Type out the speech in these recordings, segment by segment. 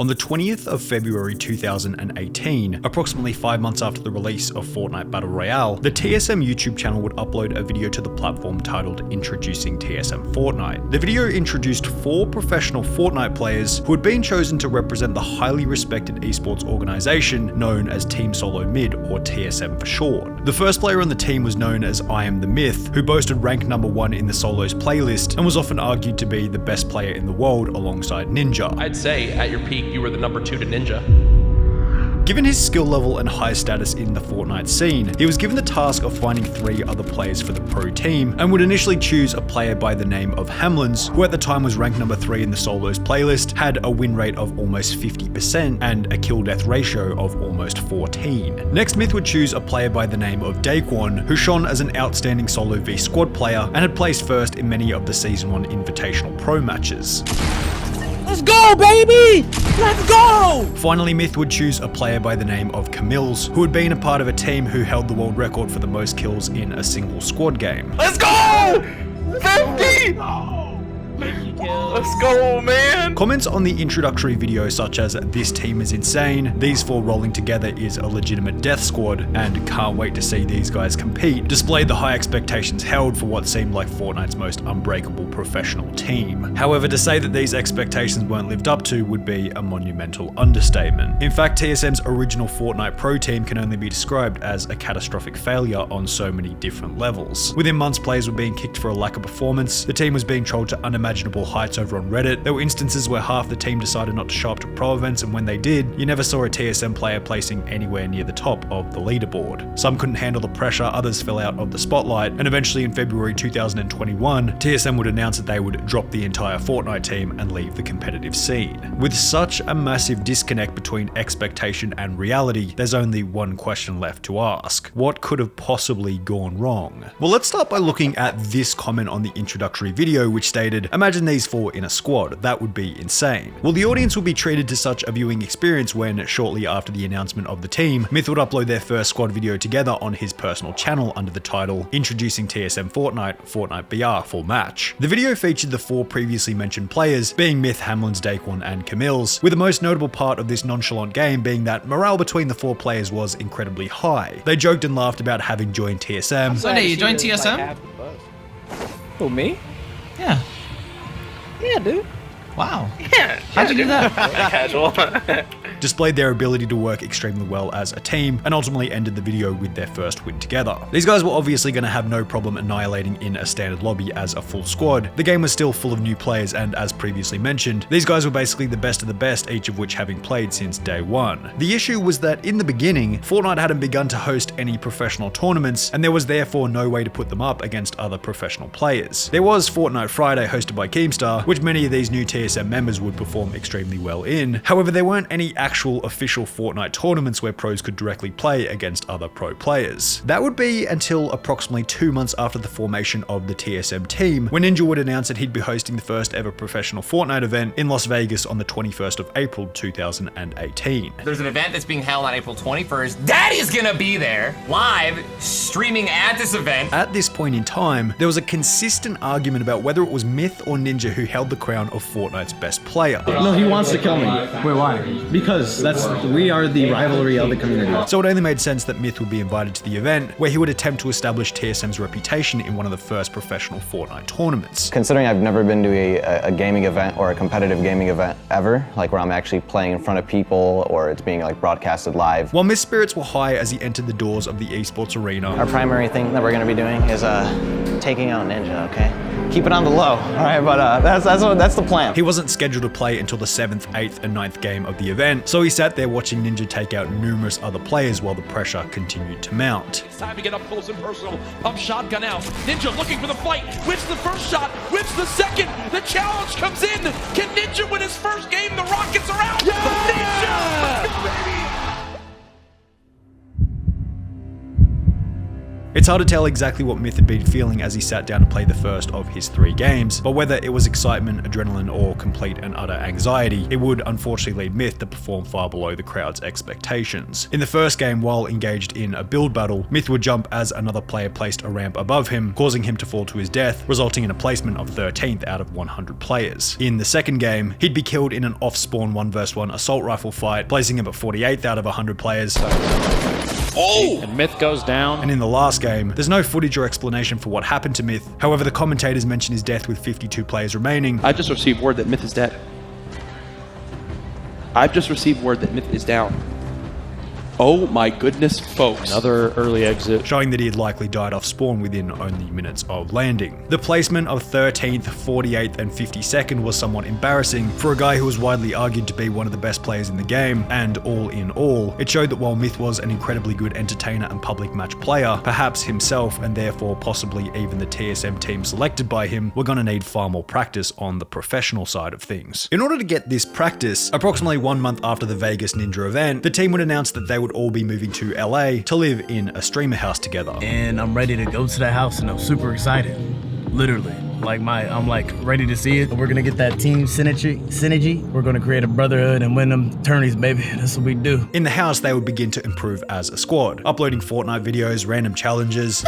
On the 20th of February 2018, approximately 5 months after the release of Fortnite Battle Royale, the TSM YouTube channel would upload a video to the platform titled Introducing TSM Fortnite. The video introduced 4 professional Fortnite players who had been chosen to represent the highly respected esports organization known as Team Solo Mid, or TSM for short. The first player on the team was known as I Am the Myth, who boasted rank number 1 in the solos playlist and was often argued to be the best player in the world alongside Ninja. I'd say at your peak you were the number 2 to Ninja. Given his skill level and high status in the Fortnite scene, he was given the task of finding 3 other players for the pro team and would initially choose a player by the name of Hamlinz, who at the time was ranked number 3 in the solos playlist, had a win rate of almost 50% and a kill death ratio of almost 14. Next, Myth would choose a player by the name of Daequan, who shone as an outstanding solo v squad player and had placed first in many of the Season 1 Invitational Pro matches. Let's go, baby! Let's go! Finally, Myth would choose a player by the name of CaMiLLs, who had been a part of a team who held the world record for the most kills in a single squad game. Let's go! 50! Let's go, man! Comments on the introductory video such as "This team is insane," "These 4 rolling together is a legitimate death squad," and "Can't wait to see these guys compete" displayed the high expectations held for what seemed like Fortnite's most unbreakable professional team. However, to say that these expectations weren't lived up to would be a monumental understatement. In fact, TSM's original Fortnite Pro team can only be described as a catastrophic failure on so many different levels. Within months, players were being kicked for a lack of performance, the team was being trolled to unimaginable heights over on Reddit, there were instances where half the team decided not to show up to pro events, and when they did, you never saw a TSM player placing anywhere near the top of the leaderboard. Some couldn't handle the pressure, others fell out of the spotlight, and eventually in February 2021, TSM would announce that they would drop the entire Fortnite team and leave the competitive scene. With such a massive disconnect between expectation and reality, there's only one question left to ask. What could have possibly gone wrong? Well, let's start by looking at this comment on the introductory video, which stated, "Imagine these 4 in a squad, that would be insane." Well, the audience will be treated to such a viewing experience when, shortly after the announcement of the team, Myth would upload their first squad video together on his personal channel under the title Introducing TSM Fortnite, Fortnite BR Full Match. The video featured the 4 previously mentioned players, being Myth, Hamlinz, Daequan, and CaMiLLs, with the most notable part of this nonchalant game being that morale between the 4 players was incredibly high. They joked and laughed about having joined TSM. Sunday, you joined TSM? Who, me? Yeah. Yeah, dude. Wow. Yeah. How'd you do that? Casual. Displayed their ability to work extremely well as a team, and ultimately ended the video with their first win together. These guys were obviously going to have no problem annihilating in a standard lobby as a full squad. The game was still full of new players, and as previously mentioned, these guys were basically the best of the best, each of which having played since day 1. The issue was that in the beginning, Fortnite hadn't begun to host any professional tournaments, and there was therefore no way to put them up against other professional players. There was Fortnite Friday hosted by Keemstar, which many of these new TSM members would perform extremely well in. However, there weren't any actual official Fortnite tournaments where pros could directly play against other pro players. That would be until approximately 2 months after the formation of the TSM team, when Ninja would announce that he'd be hosting the first ever professional Fortnite event in Las Vegas on the 21st of April 2018. There's an event that's being held on April 21st. Daddy's gonna be there, live, streaming at this event. At this point in time, there was a consistent argument about whether it was Myth or Ninja who held the crown of Fortnite's best player. No, he wants to kill me. Wait, why? Because we are the rivalry of the community. So it only made sense that Myth would be invited to the event, where he would attempt to establish TSM's reputation in one of the first professional Fortnite tournaments. Considering I've never been to a gaming event or a competitive gaming event ever, like where I'm actually playing in front of people or it's being like broadcasted live. While Myth's spirits were high as he entered the doors of the esports arena, Our primary thing that we're gonna be doing is taking out Ninja, okay? Keep it on the low, all right? But that's the plan. he wasn't scheduled to play until the 7th, 8th, and 9th game of the event, so he sat there watching Ninja take out numerous other players while the pressure continued to mount. It's time to get up close and personal. Pump shotgun out. Ninja looking for the fight. Whips the first shot. Whips the second. The challenge comes in. Can Ninja win his first game? The Rockets are out. Yeah! Ninja! Let's go, baby! It's hard to tell exactly what Myth had been feeling as he sat down to play the first of his 3 games, but whether it was excitement, adrenaline, or complete and utter anxiety, it would unfortunately lead Myth to perform far below the crowd's expectations. In the first game, while engaged in a build battle, Myth would jump as another player placed a ramp above him, causing him to fall to his death, resulting in a placement of 13th out of 100 players. In the second game, he'd be killed in an off-spawn 1v1 assault rifle fight, placing him at 48th out of 100 players. And Myth goes down. And in the last game, there's no footage or explanation for what happened to Myth. However, the commentators mention his death with 52 players remaining. I just received word that Myth is dead. I've just received word that Myth is down. Oh my goodness, folks. Another early exit. Showing that he had likely died off spawn within only minutes of landing. The placement of 13th, 48th, and 52nd was somewhat embarrassing for a guy who was widely argued to be one of the best players in the game, and all in all, it showed that while Myth was an incredibly good entertainer and public match player, perhaps himself and therefore possibly even the TSM team selected by him were going to need far more practice on the professional side of things. In order to get this practice, approximately 1 month after the Vegas Ninja event, the team would announce that they would all be moving to LA to live in a streamer house together. And I'm ready to go to that house and I'm super excited. Literally. I'm like ready to see it. We're gonna get that team synergy. We're gonna create a brotherhood and win them tourneys, baby. That's what we do. In the house, they would begin to improve as a squad, uploading Fortnite videos, random challenges,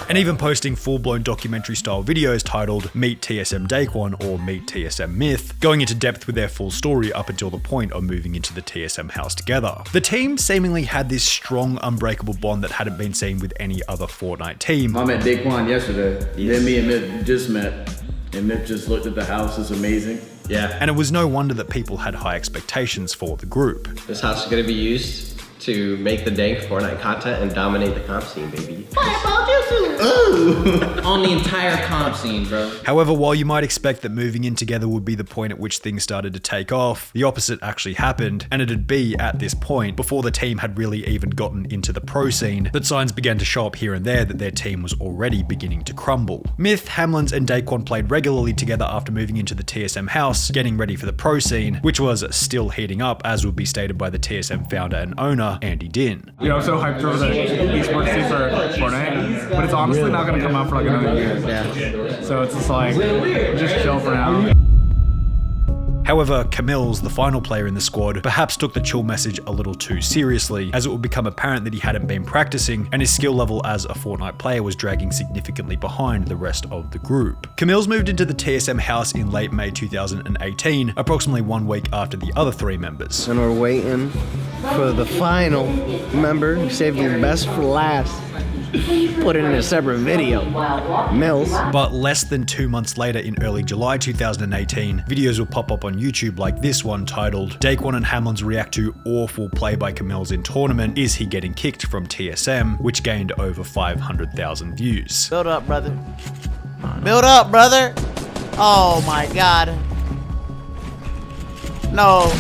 and even posting full-blown documentary-style videos titled Meet TSM Daequan or Meet TSM Myth, going into depth with their full story up until the point of moving into the TSM house together. The team seemingly had this strong, unbreakable bond that hadn't been seen with any other Fortnite team. I met Daequan yesterday. Then me and Myth just met, and Myth just looked at the house. It's amazing. Yeah. And it was no wonder that people had high expectations for the group. This house is going to be used to make the dank Fortnite content and dominate the comp scene, baby. On the entire comp scene, bro. However, while you might expect that moving in together would be the point at which things started to take off, the opposite actually happened, and it'd be at this point, before the team had really even gotten into the pro scene, that signs began to show up here and there that their team was already beginning to crumble. Myth, Hamlinz, and Daequan played regularly together after moving into the TSM house, getting ready for the pro scene, which was still heating up, as would be stated by the TSM founder and owner, Andy Din. I'm so hyped for the esports scene for Fortnite, but it's honestly not going to come out for like another year. Yeah. So it's just like, just chill for now. However, CaMiLLs, the final player in the squad, perhaps took the chill message a little too seriously, as it would become apparent that he hadn't been practicing, and his skill level as a Fortnite player was dragging significantly behind the rest of the group. CaMiLLs moved into the TSM house in late May 2018, approximately 1 week after the other 3 members. And we're waiting for the final member, saving the best for last. Put it in a separate video. Mills. But less than 2 months later, in early July 2018, videos will pop up on YouTube like this one titled Daequan and Hamlinz react to awful play by CaMiLLs in tournament. Is he getting kicked from TSM? Which gained over 500,000 views. Build up, brother. Build up, brother. Oh my god. No.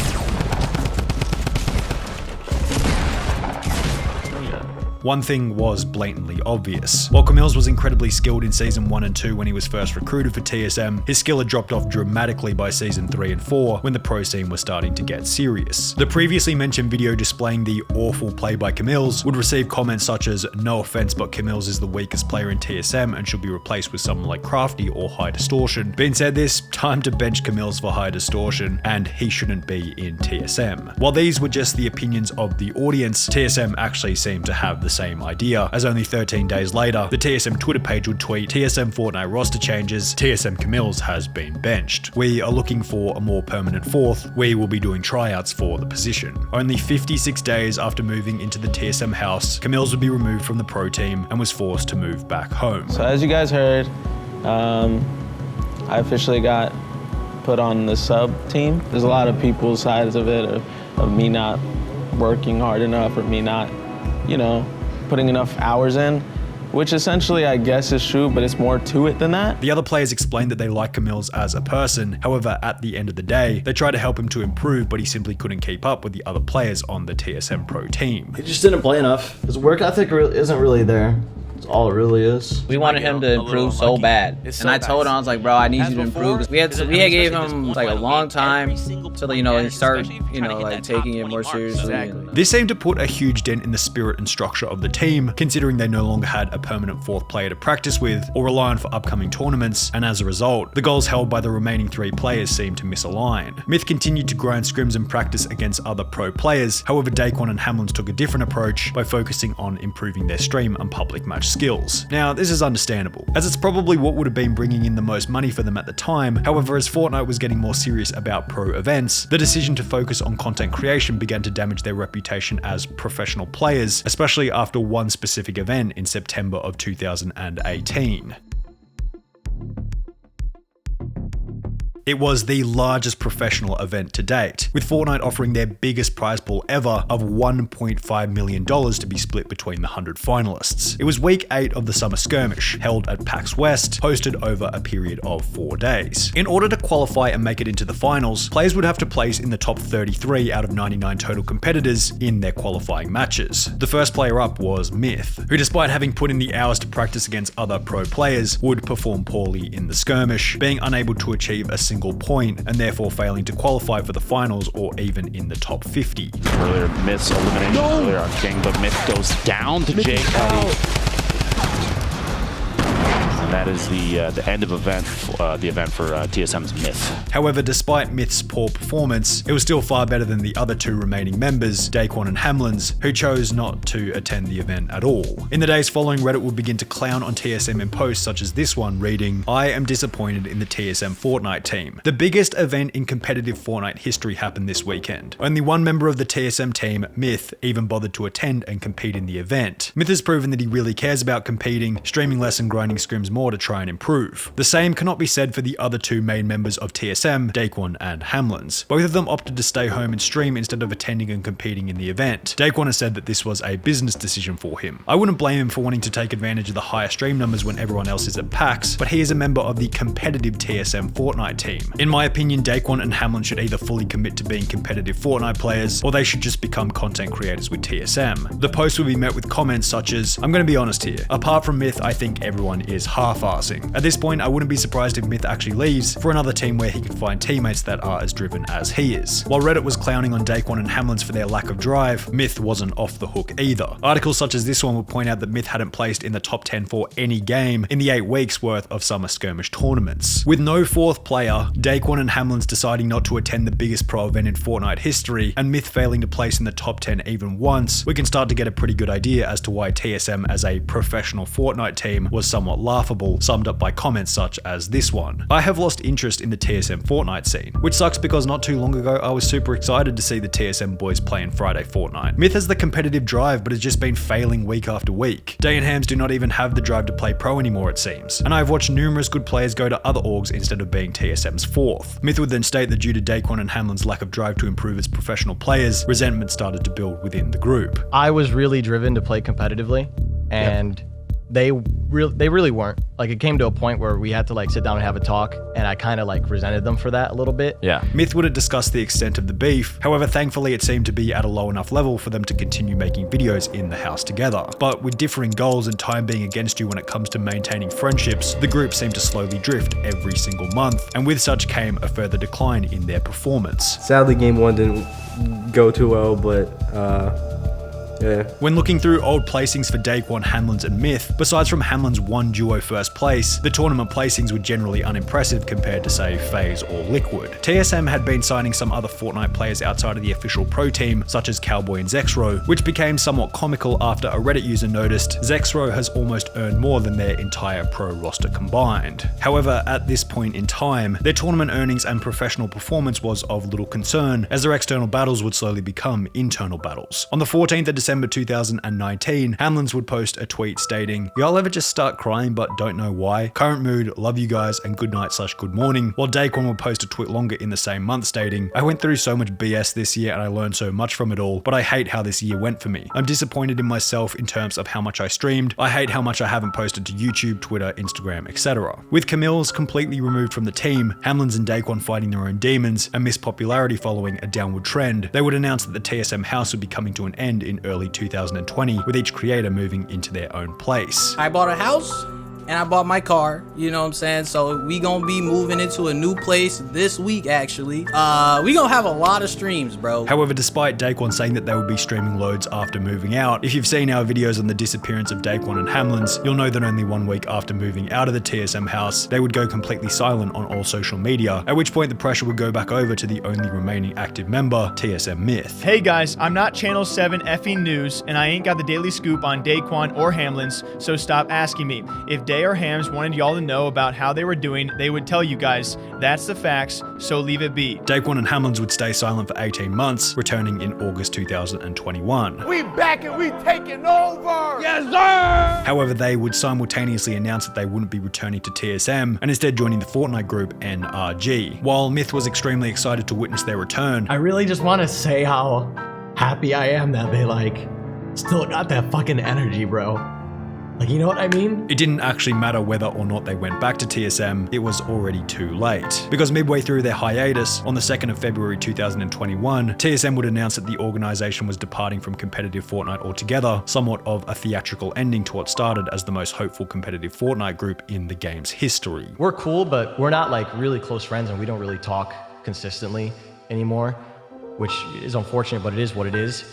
One thing was blatantly obvious. While CaMiLLs was incredibly skilled in Season 1 and 2 when he was first recruited for TSM, his skill had dropped off dramatically by Season 3 and 4 when the pro scene was starting to get serious. The previously mentioned video displaying the awful play by CaMiLLs would receive comments such as, "No offense, but CaMiLLs is the weakest player in TSM and should be replaced with someone like Crafty or High Distortion." Being said this, time to bench CaMiLLs for High Distortion, and he shouldn't be in TSM. While these were just the opinions of the audience, TSM actually seemed to have the same idea, as only 13 days later, the TSM Twitter page would tweet, "TSM Fortnite roster changes, TSM CaMiLLs has been benched. We are looking for a more permanent fourth. We will be doing tryouts for the position." Only 56 days after moving into the TSM house, CaMiLLs would be removed from the pro team and was forced to move back home. So as you guys heard, I officially got put on the sub team. There's a lot of people's sides of it, of me not working hard enough, or me not, putting enough hours in, which essentially I guess is true, but it's more to it than that. The other players explained that they like CaMiLLs as a person. However, at the end of the day, they tried to help him to improve, but he simply couldn't keep up with the other players on the TSM Pro team. He just didn't play enough. His work ethic isn't really there. That's all it really is. We wanted him to improve so bad. And I told him, I was like, bro, I need you to improve. We gave him like a long time till, you know, he started, you know, like taking it more seriously. This seemed to put a huge dent in the spirit and structure of the team, considering they no longer had a permanent fourth player to practice with or rely on for upcoming tournaments, and as a result, the goals held by the remaining 3 players seemed to misalign. Myth continued to grind scrims and practice against other pro players, however Daequan and Hamlinz took a different approach by focusing on improving their stream and public match skills. Now, this is understandable, as it's probably what would have been bringing in the most money for them at the time. However, as Fortnite was getting more serious about pro events, the decision to focus on content creation began to damage their reputation as professional players, especially after one specific event in September of 2018. It was the largest professional event to date, with Fortnite offering their biggest prize pool ever of $1.5 million to be split between the 100 finalists. It was week 8 of the Summer Skirmish, held at PAX West, hosted over a period of 4 days. In order to qualify and make it into the finals, players would have to place in the top 33 out of 99 total competitors in their qualifying matches. The first player up was Myth, who despite having put in the hours to practice against other pro players, would perform poorly in the skirmish, being unable to achieve a single point and therefore failing to qualify for the finals or even in the top 50. Earlier Myth's elimination earlier on King, but Myth goes down to Jake. That is the end of the event for TSM's Myth. However, despite Myth's poor performance, it was still far better than the other 2 remaining members, Daequan and Hamlinz, who chose not to attend the event at all. In the days following, Reddit would begin to clown on TSM in posts such as this one reading, "I am disappointed in the TSM Fortnite team. The biggest event in competitive Fortnite history happened this weekend. Only one member of the TSM team, Myth, even bothered to attend and compete in the event. Myth has proven that he really cares about competing, streaming less and grinding scrims more to try and improve. The same cannot be said for the other 2 main members of TSM, Daequan and Hamlinz. Both of them opted to stay home and stream instead of attending and competing in the event. Daequan has said that this was a business decision for him. I wouldn't blame him for wanting to take advantage of the higher stream numbers when everyone else is at PAX, but he is a member of the competitive TSM Fortnite team. In my opinion, Daequan and Hamlinz should either fully commit to being competitive Fortnite players, or they should just become content creators with TSM. The post will be met with comments such as, I'm going to be honest here, apart from Myth, I think everyone is half-arsing. At this point, I wouldn't be surprised if Myth actually leaves for another team where he can find teammates that are as driven as he is. While Reddit was clowning on Daequan and Hamlinz for their lack of drive, Myth wasn't off the hook either. Articles such as this one would point out that Myth hadn't placed in the top 10 for any game in the 8 weeks worth of Summer Skirmish tournaments. With no 4th player, Daequan and Hamlinz deciding not to attend the biggest pro event in Fortnite history, and Myth failing to place in the top 10 even once, we can start to get a pretty good idea as to why TSM as a professional Fortnite team was somewhat laughable, summed up by comments such as this one. I have lost interest in the TSM Fortnite scene, which sucks because not too long ago I was super excited to see the TSM boys play in Friday Fortnite. Myth has the competitive drive but has just been failing week after week. Day and Hams do not even have the drive to play pro anymore it seems, and I've watched numerous good players go to other orgs instead of being TSM's 4th. Myth would then state that due to Daequan and Hamlin's lack of drive to improve as professional players, resentment started to build within the group. I was really driven to play competitively, and they really weren't. Like, it came to a point where we had to like sit down and have a talk, and I kind of like resented them for that a little bit. Yeah. Myth wouldn't discuss the extent of the beef. However, thankfully it seemed to be at a low enough level for them to continue making videos in the house together. But with differing goals and time being against you when it comes to maintaining friendships, the group seemed to slowly drift every single month, and with such came a further decline in their performance. Sadly, game 1 didn't go too well, but yeah. When looking through old placings for Daequan, Hamlinz and Myth, besides from Hamlinz' 1 duo first place, the tournament placings were generally unimpressive compared to say FaZe or Liquid. TSM had been signing some other Fortnite players outside of the official pro team, such as Cowboy and Zexro, which became somewhat comical after a Reddit user noticed Zexro has almost earned more than their entire pro roster combined. However, at this point in time, their tournament earnings and professional performance was of little concern, as their external battles would slowly become internal battles. On the 14th of December 2019, Hamlinz would post a tweet stating, "Y'all ever just start crying but don't know why. Current mood, love you guys, and good night/good morning. While Daequan will post a tweet longer in the same month stating, I went through so much BS this year and I learned so much from it all, but I hate how this year went for me. I'm disappointed in myself in terms of how much I streamed. I hate how much I haven't posted to YouTube, Twitter, Instagram, etc. With CaMiLLs completely removed from the team, Hamlinz and Daequan fighting their own demons, and missed popularity following a downward trend, they would announce that the TSM house would be coming to an end in early 2020, with each creator moving into their own place. I bought a house and I bought my car, you know what I'm saying? So we gonna be moving into a new place this week, actually. We gonna have a lot of streams, bro. However, despite Daequan saying that they would be streaming loads after moving out, if you've seen our videos on the disappearance of Daequan and Hamlinz, you'll know that only 1 week after moving out of the TSM house, they would go completely silent on all social media, at which point the pressure would go back over to the only remaining active member, TSM Myth. Hey guys, I'm not Channel 7 effing news, and I ain't got the daily scoop on Daequan or Hamlinz, so stop asking me. If Day or Hams wanted y'all to know about how they were doing, they would tell you guys. That's the facts, so leave it be. Daequan and Hamlinz would stay silent for 18 months, returning in August 2021. We back and we taking over! Yes, sir! However, they would simultaneously announce that they wouldn't be returning to TSM and instead joining the Fortnite group NRG. While Myth was extremely excited to witness their return, I really just want to say how happy I am that they still got that fucking energy, bro. You know what I mean? It didn't actually matter whether or not they went back to TSM, it was already too late. Because midway through their hiatus, on the 2nd of February 2021, TSM would announce that the organization was departing from competitive Fortnite altogether, somewhat of a theatrical ending to what started as the most hopeful competitive Fortnite group in the game's history. We're cool, but we're not really close friends, and we don't really talk consistently anymore, which is unfortunate, but it is what it is.